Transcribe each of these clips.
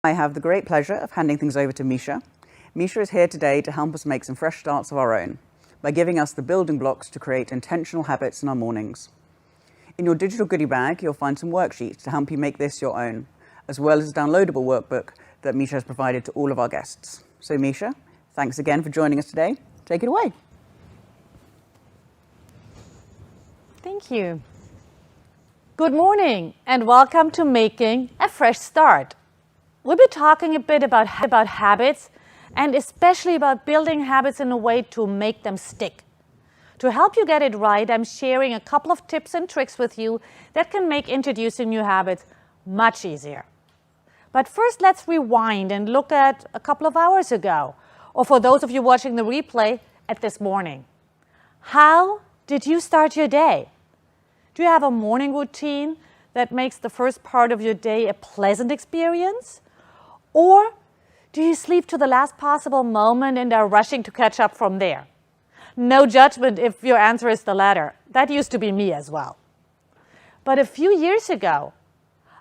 I have the great pleasure of handing things over to Micha. Micha is here today to help us make some fresh starts of our own by giving us the building blocks to create intentional habits in our mornings. In your digital goodie bag, you'll find some worksheets to help you make this your own, as well as a downloadable workbook that Micha has provided to all of our guests. So Micha, thanks again for joining us today. Take it away. Thank you. Good morning and welcome to Making a Fresh Start. We'll be talking a bit about habits and especially about building habits in a way to make them stick. To help you get it right, I'm sharing a couple of tips and tricks with you that can make introducing new habits much easier. But first, let's rewind and look at a couple of hours ago, or for those of you watching the replay, at this morning. How did you start your day? Do you have a morning routine that makes the first part of your day a pleasant experience? Or do you sleep to the last possible moment and are rushing to catch up from there? No judgment if your answer is the latter. That used to be me as well. But a few years ago,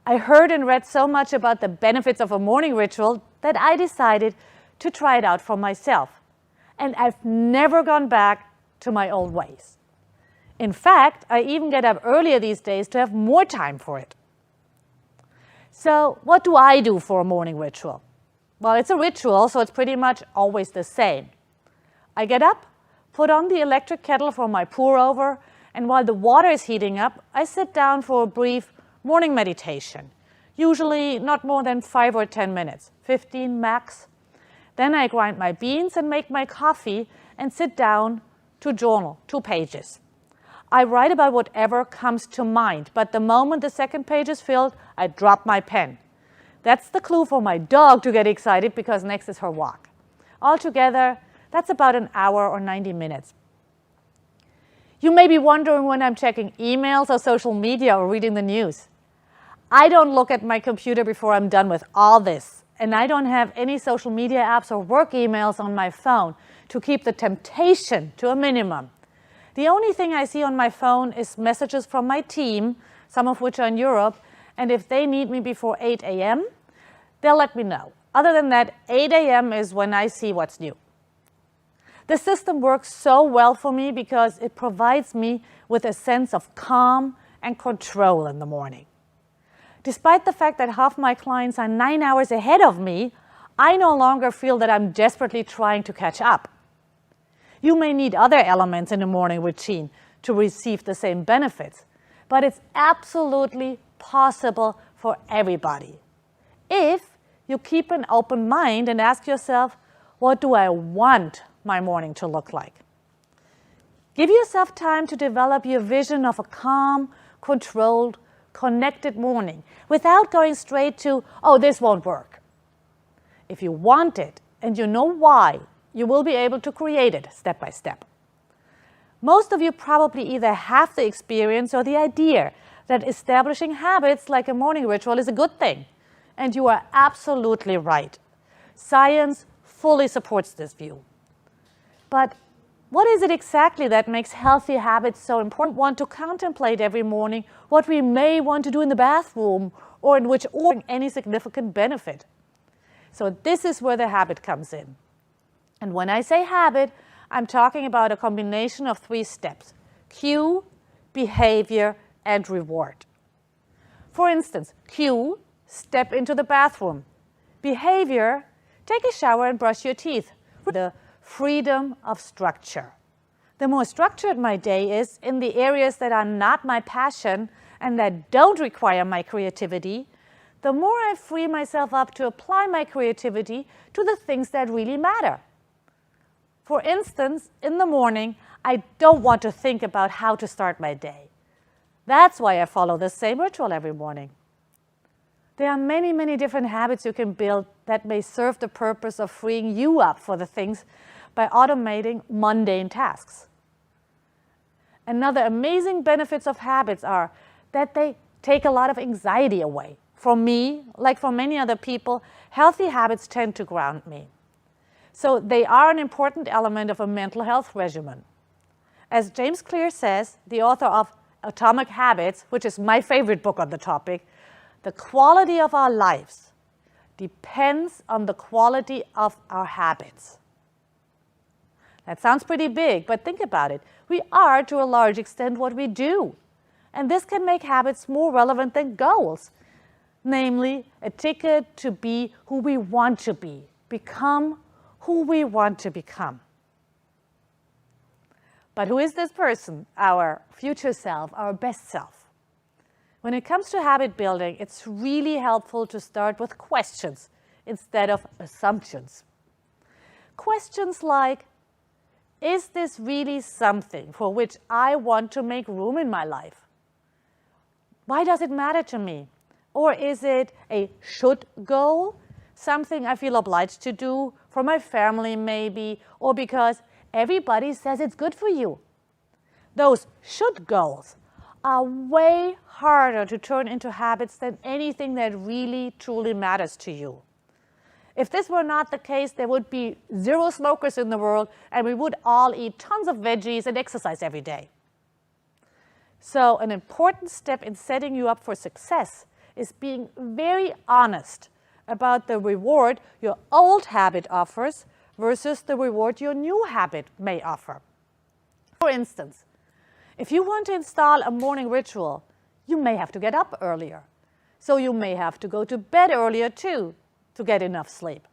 I heard and read so much about the benefits of a morning ritual that I decided to try it out for myself. And I've never gone back to my old ways. In fact, I even get up earlier these days to have more time for it. So what do I do for a morning ritual? Well, it's a ritual, so it's pretty much always the same. I get up, put on the electric kettle for my pour-over, and while the water is heating up, I sit down for a brief morning meditation, usually not more than 5 or 10 minutes, 15 max. Then I grind my beans and make my coffee and sit down to journal, 2 pages. I write about whatever comes to mind, but the moment the second page is filled, I drop my pen. That's the clue for my dog to get excited because next is her walk. Altogether, that's about an hour or 90 minutes. You may be wondering when I'm checking emails or social media or reading the news. I don't look at my computer before I'm done with all this, and I don't have any social media apps or work emails on my phone to keep the temptation to a minimum. The only thing I see on my phone is messages from my team, some of which are in Europe, and if they need me before 8 a.m., they'll let me know. Other than that, 8 a.m. is when I see what's new. The system works so well for me because it provides me with a sense of calm and control in the morning. Despite the fact that half my clients are 9 hours ahead of me, I no longer feel that I'm desperately trying to catch up. You may need other elements in a morning routine to receive the same benefits, but it's absolutely possible for everybody. If you keep an open mind and ask yourself, what do I want my morning to look like? Give yourself time to develop your vision of a calm, controlled, connected morning without going straight to, oh, this won't work. If you want it and you know why, you will be able to create it step by step. Most of you probably either have the experience or the idea that establishing habits like a morning ritual is a good thing. And you are absolutely right. Science fully supports this view. But what is it exactly that makes healthy habits so important? We want to contemplate every morning what we may want to do in the bathroom or in which order any significant benefit. So this is where the habit comes in. And when I say habit, I'm talking about a combination of 3 steps: cue, behavior, and reward. For instance, cue, step into the bathroom. Behavior, take a shower and brush your teeth. The freedom of structure. The more structured my day is in the areas that are not my passion and that don't require my creativity, the more I free myself up to apply my creativity to the things that really matter. For instance, in the morning, I don't want to think about how to start my day. That's why I follow the same ritual every morning. There are many, many different habits you can build that may serve the purpose of freeing you up for the things by automating mundane tasks. Another amazing benefits of habits are that they take a lot of anxiety away. For me, like for many other people, healthy habits tend to ground me. So they are an important element of a mental health regimen. As James Clear says, the author of Atomic Habits, which is my favorite book on the topic, the quality of our lives depends on the quality of our habits. That sounds pretty big, but think about it. We are, to a large extent, what we do. And this can make habits more relevant than goals, namely a ticket to be who we want to be, become who we want to become. But who is this person, our future self, our best self? When it comes to habit building, it's really helpful to start with questions instead of assumptions. Questions like, is this really something for which I want to make room in my life? Why does it matter to me? Or is it a should goal, something I feel obliged to do for my family maybe, or because everybody says it's good for you? Those should goals are way harder to turn into habits than anything that really, truly matters to you. If this were not the case, there would be 0 smokers in the world, and we would all eat tons of veggies and exercise every day. So an important step in setting you up for success is being very honest about the reward your old habit offers versus the reward your new habit may offer. For instance, if you want to install a morning ritual, you may have to get up earlier. So you may have to go to bed earlier too, to get enough sleep.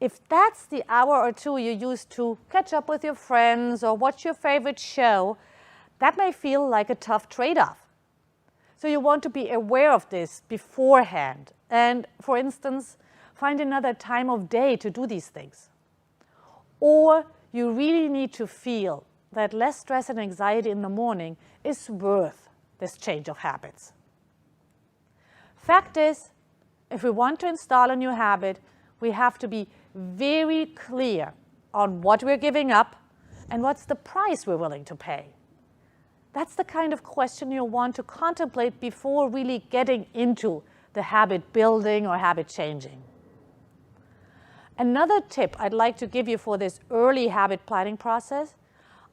If that's the hour or 2 you use to catch up with your friends or watch your favorite show, that may feel like a tough trade-off. So you want to be aware of this beforehand and, for instance, find another time of day to do these things. Or you really need to feel that less stress and anxiety in the morning is worth this change of habits. Fact is, if we want to install a new habit, we have to be very clear on what we're giving up and what's the price we're willing to pay. That's the kind of question you'll want to contemplate before really getting into the habit building or habit changing. Another tip I'd like to give you for this early habit planning process: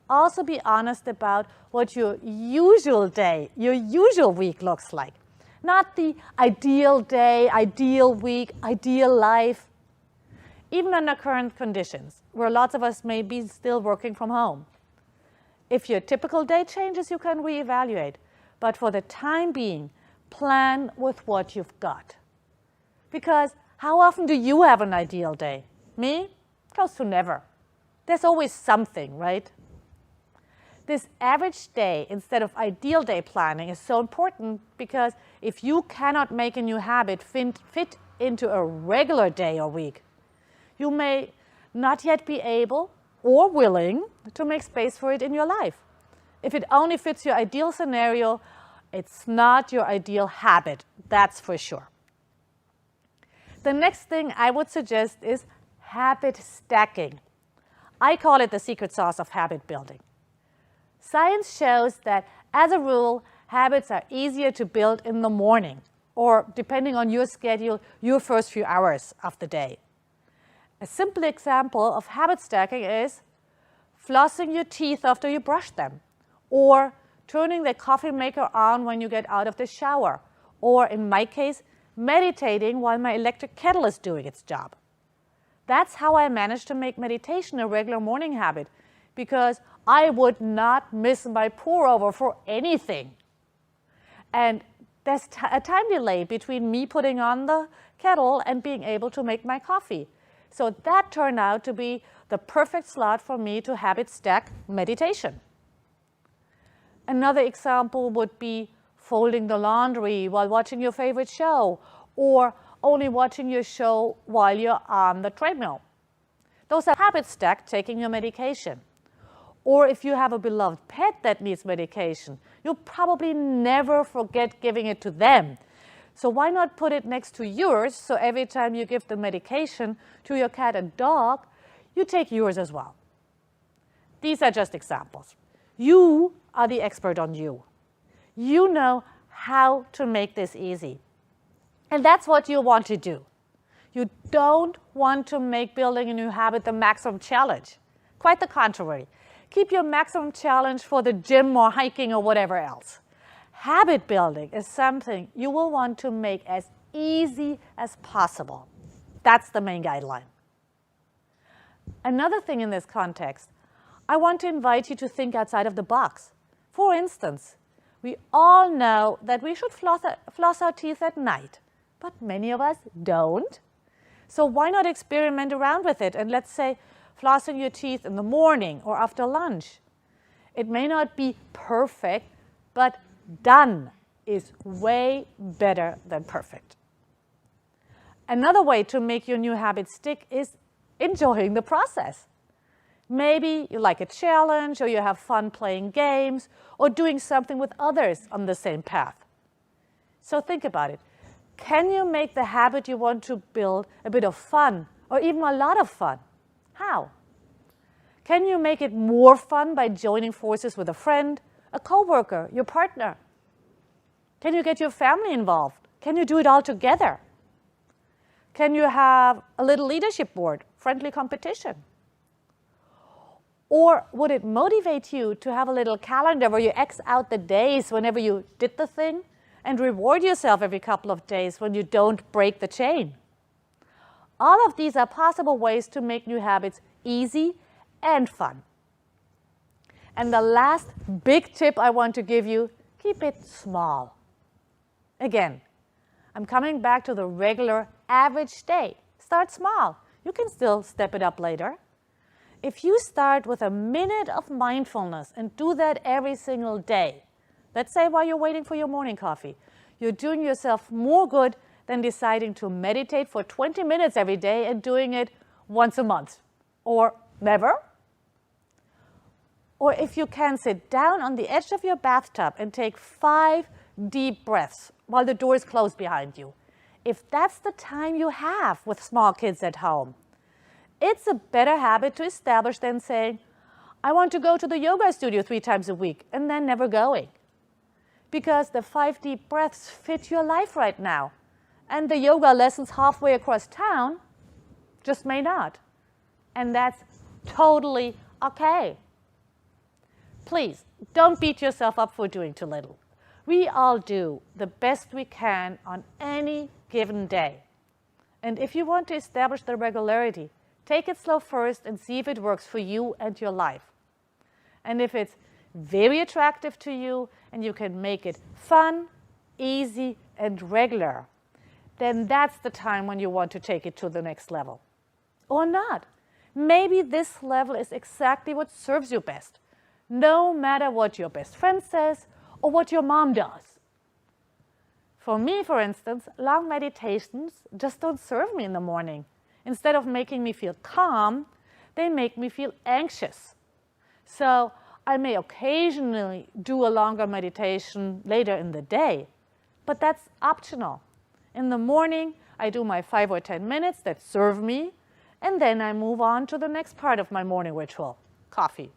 also be honest about what your usual day, your usual week looks like. Not the ideal day, ideal week, ideal life. Even under current conditions, where lots of us may be still working from home. If your typical day changes, you can reevaluate. But for the time being, plan with what you've got. Because how often do you have an ideal day? Me? Close to never. There's always something, right? This average day instead of ideal day planning is so important because if you cannot make a new habit fit into a regular day or week, you may not yet be able or willing to make space for it in your life. If it only fits your ideal scenario, it's not your ideal habit, that's for sure. The next thing I would suggest is habit stacking. I call it the secret sauce of habit building. Science shows that, as a rule, habits are easier to build in the morning, or depending on your schedule, your first few hours of the day. A simple example of habit stacking is flossing your teeth after you brush them, or turning the coffee maker on when you get out of the shower, or in my case, meditating while my electric kettle is doing its job. That's how I managed to make meditation a regular morning habit, because I would not miss my pour-over for anything. And there's a time delay between me putting on the kettle and being able to make my coffee. So that turned out to be the perfect slot for me to habit stack meditation. Another example would be folding the laundry while watching your favorite show, or only watching your show while you're on the treadmill. Those are habit stack taking your medication. Or if you have a beloved pet that needs medication, you'll probably never forget giving it to them. So why not put it next to yours, so every time you give the medication to your cat and dog, you take yours as well. These are just examples. You are the expert on you. You know how to make this easy. And that's what you want to do. You don't want to make building a new habit the maximum challenge. Quite the contrary. Keep your maximum challenge for the gym or hiking or whatever else. Habit building is something you will want to make as easy as possible. That's the main guideline. Another thing in this context, I want to invite you to think outside of the box. For instance, we all know that we should floss our teeth at night, but many of us don't. So why not experiment around with it and let's say flossing your teeth in the morning or after lunch. It may not be perfect, but done is way better than perfect. Another way to make your new habit stick is enjoying the process. Maybe you like a challenge, or you have fun playing games, or doing something with others on the same path. So think about it. Can you make the habit you want to build a bit of fun, or even a lot of fun? How? Can you make it more fun by joining forces with a friend, a coworker, your partner? Can you get your family involved? Can you do it all together? Can you have a little leadership board, friendly competition? Or would it motivate you to have a little calendar where you X out the days whenever you did the thing and reward yourself every couple of days when you don't break the chain? All of these are possible ways to make new habits easy and fun. And the last big tip I want to give you, keep it small. Again, I'm coming back to the regular average day. Start small. You can still step it up later. If you start with a minute of mindfulness and do that every single day, let's say while you're waiting for your morning coffee, you're doing yourself more good than deciding to meditate for 20 minutes every day and doing it once a month or never. Or if you can sit down on the edge of your bathtub and take 5 deep breaths while the door is closed behind you. If that's the time you have with small kids at home, it's a better habit to establish than saying, I want to go to the yoga studio 3 times a week and then never going. Because the 5 deep breaths fit your life right now. And the yoga lessons halfway across town just may not. And that's totally okay. Please, don't beat yourself up for doing too little. We all do the best we can on any given day. And if you want to establish the regularity, take it slow first and see if it works for you and your life. And if it's very attractive to you and you can make it fun, easy, and regular, then that's the time when you want to take it to the next level. Or not. Maybe this level is exactly what serves you best, no matter what your best friend says or what your mom does. For me, for instance, long meditations just don't serve me in the morning. Instead of making me feel calm, they make me feel anxious. So I may occasionally do a longer meditation later in the day, but that's optional. In the morning, I do my 5 or 10 minutes that serve me, and then I move on to the next part of my morning ritual, coffee,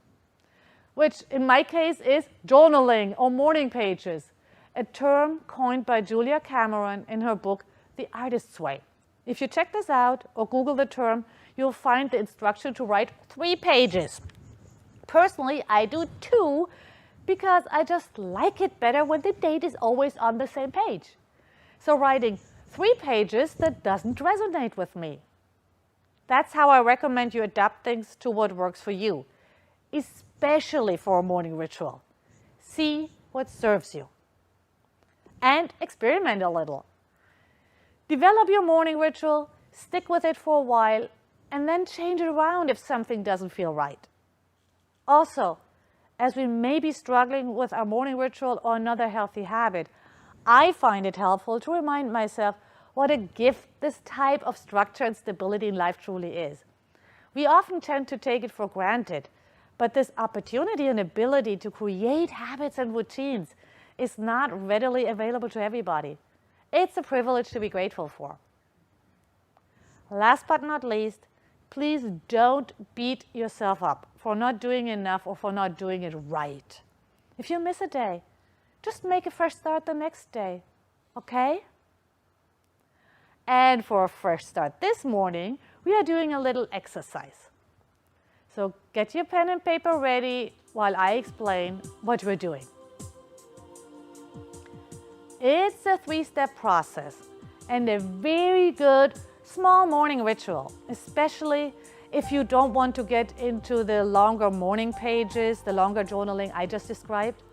which in my case is journaling or morning pages, a term coined by Julia Cameron in her book, The Artist's Way. If you check this out or Google the term, you'll find the instruction to write 3 pages. Personally, I do 2 because I just like it better when the date is always on the same page. So writing 3 pages that doesn't resonate with me. That's how I recommend you adapt things to what works for you, especially for a morning ritual. See what serves you. And experiment a little. Develop your morning ritual, stick with it for a while, and then change it around if something doesn't feel right. Also, as we may be struggling with our morning ritual or another healthy habit, I find it helpful to remind myself what a gift this type of structure and stability in life truly is. We often tend to take it for granted, but this opportunity and ability to create habits and routines is not readily available to everybody. It's a privilege to be grateful for. Last but not least, please don't beat yourself up for not doing enough or for not doing it right. If you miss a day, just make a fresh start the next day, okay? And for a fresh start this morning, we are doing a little exercise. So get your pen and paper ready while I explain what we're doing. It's a 3-step process, and a very good small morning ritual, especially if you don't want to get into the longer morning pages, the longer journaling I just described.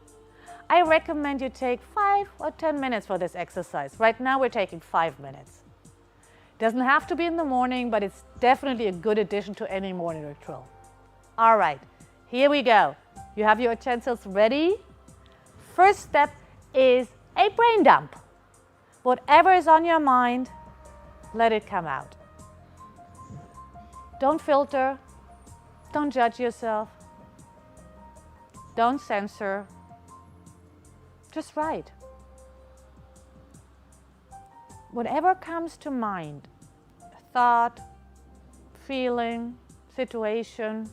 I recommend you take 5 or 10 minutes for this exercise. Right now we're taking 5 minutes. Doesn't have to be in the morning, but it's definitely a good addition to any morning ritual. All right, here we go. You have your utensils ready? First step is a brain dump. Whatever is on your mind, let it come out. Don't filter, don't judge yourself, don't censor, just write. Whatever comes to mind, thought, feeling, situation,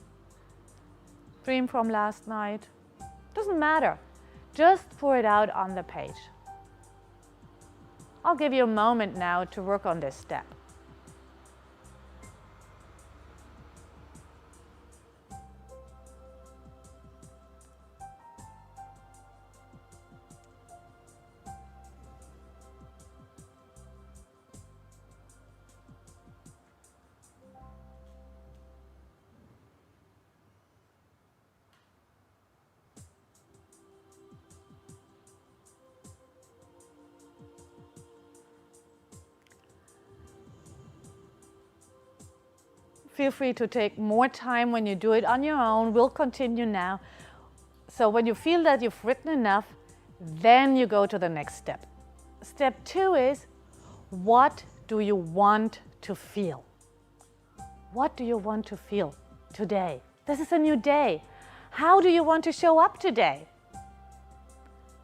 dream from last night, doesn't matter. Just pour it out on the page. I'll give you a moment now to work on this step. Feel free to take more time when you do it on your own. We'll continue now. So when you feel that you've written enough, then you go to the next step. Step 2 is, what do you want to feel? What do you want to feel today? This is a new day. How do you want to show up today?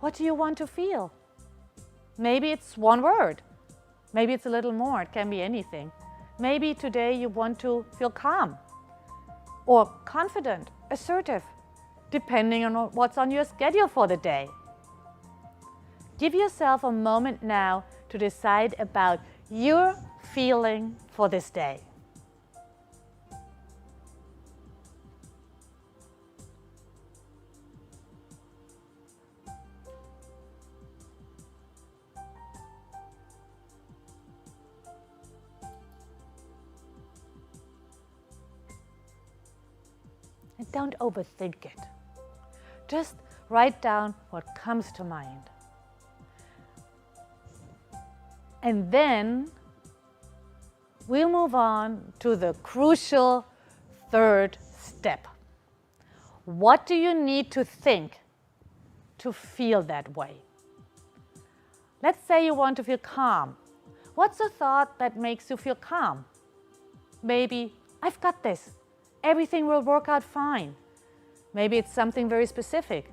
What do you want to feel? Maybe it's one word. Maybe it's a little more. It can be anything. Maybe today you want to feel calm or confident, assertive, depending on what's on your schedule for the day. Give yourself a moment now to decide about your feeling for this day. And don't overthink it. Just write down what comes to mind. And then we'll move on to the crucial third step. What do you need to think to feel that way? Let's say you want to feel calm. What's a thought that makes you feel calm? Maybe, I've got this. Everything will work out fine. Maybe it's something very specific.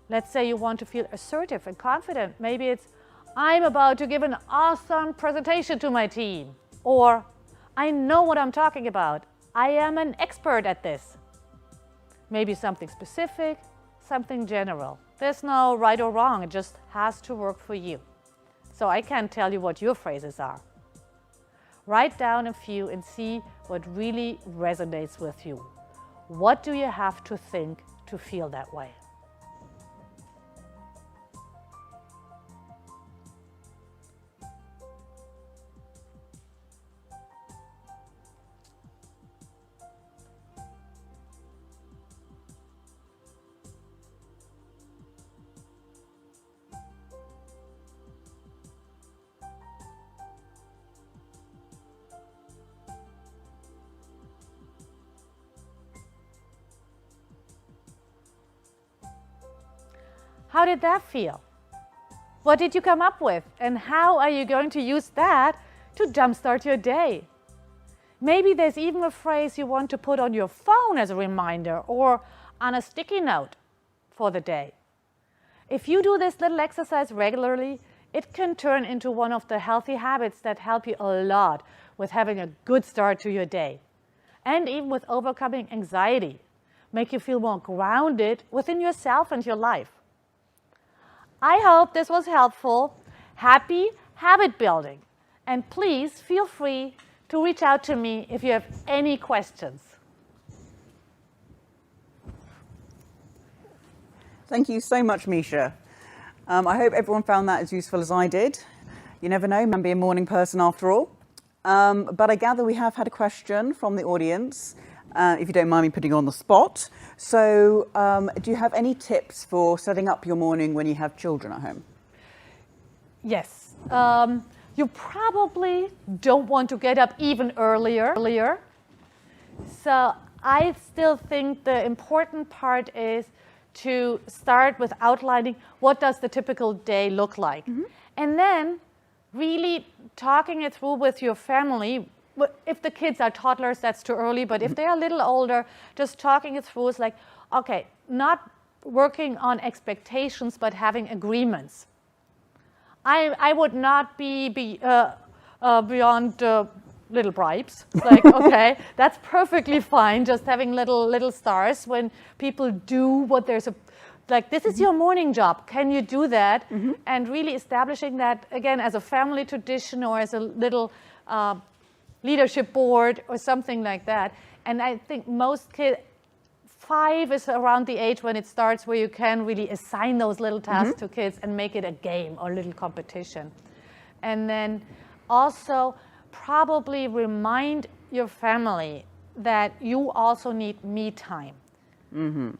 Let's say you want to feel assertive and confident. Maybe it's, I'm about to give an awesome presentation to my team. Or, I know what I'm talking about. I am an expert at this. Maybe something specific, something general. There's no right or wrong. It just has to work for you. So I can't tell you what your phrases are. Write down a few and see what really resonates with you. What do you have to think to feel that way? How did that feel? What did you come up with? And how are you going to use that to jumpstart your day? Maybe there's even a phrase you want to put on your phone as a reminder or on a sticky note for the day. If you do this little exercise regularly, it can turn into one of the healthy habits that help you a lot with having a good start to your day. And even with overcoming anxiety, make you feel more grounded within yourself and your life. I hope this was helpful. Happy habit building. And please feel free to reach out to me if you have any questions. Thank you so much, Micha. I hope everyone found that as useful as I did. You never know, man, be a morning person after all. But I gather we have had a question from the audience, if you don't mind me putting you on the spot. So do you have any tips for setting up your morning when you have children at home? Yes. You probably don't want to get up even earlier. So I still think the important part is to start with outlining what does the typical day look like. And then really talking it through with your family. If the kids are toddlers, that's too early, but if they're a little older, just talking it through is like, okay, not working on expectations, but having agreements. I would not be beyond little bribes. It's like, okay, that's perfectly fine, just having little stars when people do what there's like, this is your morning job. Can you do that? And really establishing that, again, as a family tradition or as a little leadership board or something like that. And I think most kids, 5 is around the age when it starts where you can really assign those little tasks to kids and make it a game or a little competition. And then also probably remind your family that you also need me time.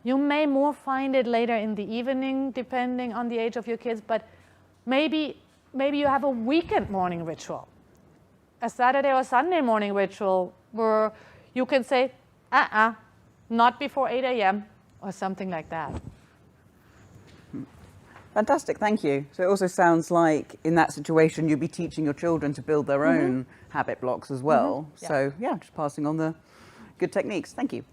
You may more find it later in the evening, depending on the age of your kids, but maybe you have a weekend morning ritual, a Saturday or Sunday morning ritual where you can say, not before 8 a.m. or something like that. Fantastic, thank you. So it also sounds like in that situation you'll be teaching your children to build their own habit blocks as well. Yeah. So yeah, just passing on the good techniques. Thank you.